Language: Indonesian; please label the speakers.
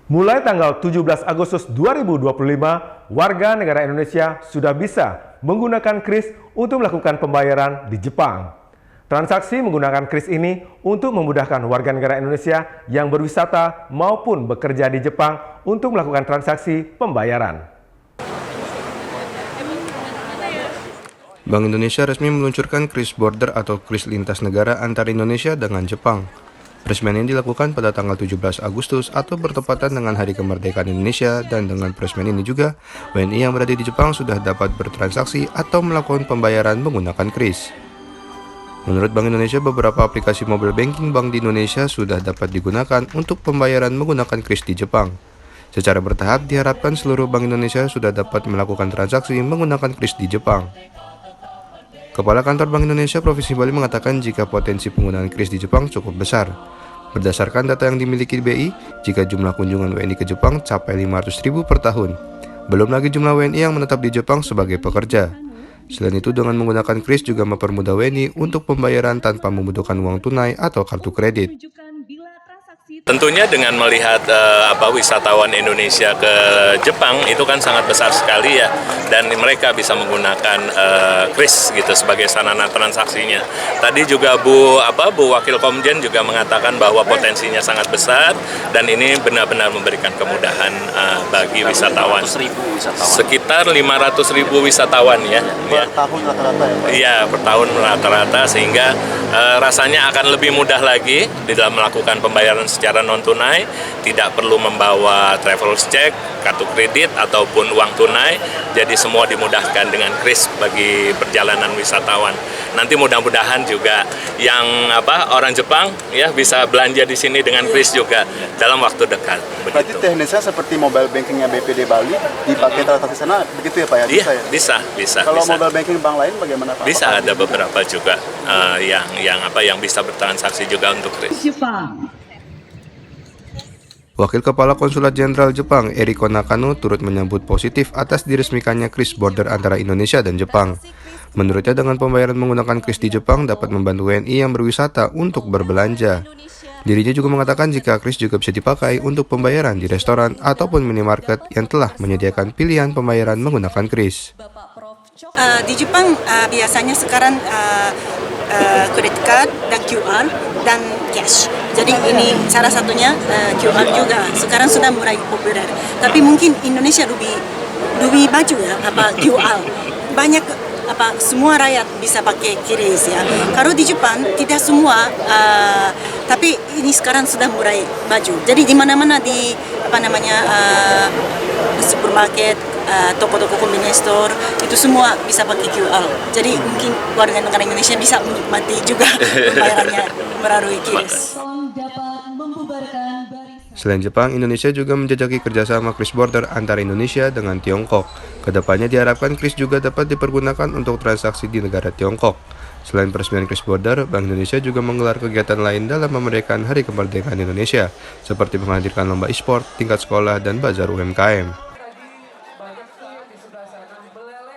Speaker 1: Mulai tanggal 17 Agustus 2025, warga negara Indonesia sudah bisa menggunakan kris untuk melakukan pembayaran di Jepang. Transaksi menggunakan kris ini untuk memudahkan warga negara Indonesia yang berwisata maupun bekerja di Jepang untuk melakukan transaksi pembayaran.
Speaker 2: Bank Indonesia resmi meluncurkan kris border atau kris lintas negara antara Indonesia dengan Jepang. Peresmian ini dilakukan pada tanggal 17 Agustus atau bertepatan dengan Hari Kemerdekaan Indonesia, dan dengan peresmian ini juga WNI yang berada di Jepang sudah dapat bertransaksi atau melakukan pembayaran menggunakan kris. Menurut Bank Indonesia, beberapa aplikasi mobile banking bank di Indonesia sudah dapat digunakan untuk pembayaran menggunakan kris di Jepang. Secara bertahap diharapkan seluruh Bank Indonesia sudah dapat melakukan transaksi menggunakan kris di Jepang. Kepala Kantor Bank Indonesia Provinsi Bali mengatakan jika potensi penggunaan kris di Jepang cukup besar. Berdasarkan data yang dimiliki BI, jika jumlah kunjungan WNI ke Jepang capai 500.000 per tahun. Belum lagi jumlah WNI yang menetap di Jepang sebagai pekerja. Selain itu, dengan menggunakan kris juga mempermudah WNI untuk pembayaran tanpa membutuhkan uang tunai atau kartu kredit.
Speaker 3: Tentunya dengan melihat wisatawan Indonesia ke Jepang itu kan sangat besar sekali ya, dan mereka bisa menggunakan kris gitu sebagai sarana transaksinya. Tadi juga Bu Wakil Komjen juga mengatakan bahwa potensinya sangat besar dan ini benar-benar memberikan kemudahan bagi wisatawan. Sekitar 500.000 wisatawan ya.
Speaker 4: Per tahun rata-rata ya Pak?
Speaker 3: Iya, per tahun rata-rata, sehingga rasanya akan lebih mudah lagi di dalam melakukan pembayaran secara non-tunai, tidak perlu membawa travel check, kartu kredit, ataupun uang tunai, jadi semua dimudahkan dengan kris bagi perjalanan wisatawan. Nanti mudah-mudahan juga yang orang Jepang ya bisa belanja di sini dengan kris juga dalam waktu dekat.
Speaker 4: Berarti teknisnya seperti mobile bankingnya BPD Bali dipakai transaksi sana, begitu ya Pak ya?
Speaker 3: Iya,
Speaker 4: bisa ya?
Speaker 3: bisa.
Speaker 4: Kalau mobile banking bank lain bagaimana Pak?
Speaker 3: Bisa, ada beberapa juga yang bisa bertransaksi juga untuk kris.
Speaker 2: Wakil Kepala Konsulat Jenderal Jepang, Eriko Nakano, turut menyambut positif atas diresmikannya kris border antara Indonesia dan Jepang. Menurutnya, dengan pembayaran menggunakan kris di Jepang dapat membantu WNI yang berwisata untuk berbelanja. Dirinya juga mengatakan jika kris juga bisa dipakai untuk pembayaran di restoran ataupun minimarket yang telah menyediakan pilihan pembayaran menggunakan kris.
Speaker 5: Di Jepang biasanya sekarang credit card dan QR dan cash. Jadi ini salah satunya QR juga. Sekarang sudah mulai populer. Tapi mungkin Indonesia lebih maju ya QR. Banyak semua rakyat bisa pakai kris ya. Kalau di Jepang tidak semua, tapi ini sekarang sudah mulai maju. Jadi di mana-mana di supermarket, toko-toko convenience store, itu semua bisa pakai QR. Jadi mungkin warga negara Indonesia bisa menikmati juga pembayarannya melalui kris.
Speaker 2: Selain Jepang, Indonesia juga menjajaki kerjasama kris border antara Indonesia dengan Tiongkok. Kedepannya diharapkan kris juga dapat dipergunakan untuk transaksi di negara Tiongkok. Selain peresmian kris border, Bank Indonesia juga menggelar kegiatan lain dalam memeriahkan Hari Kemerdekaan Indonesia, seperti menghadirkan lomba e-sport, tingkat sekolah, dan bazar UMKM.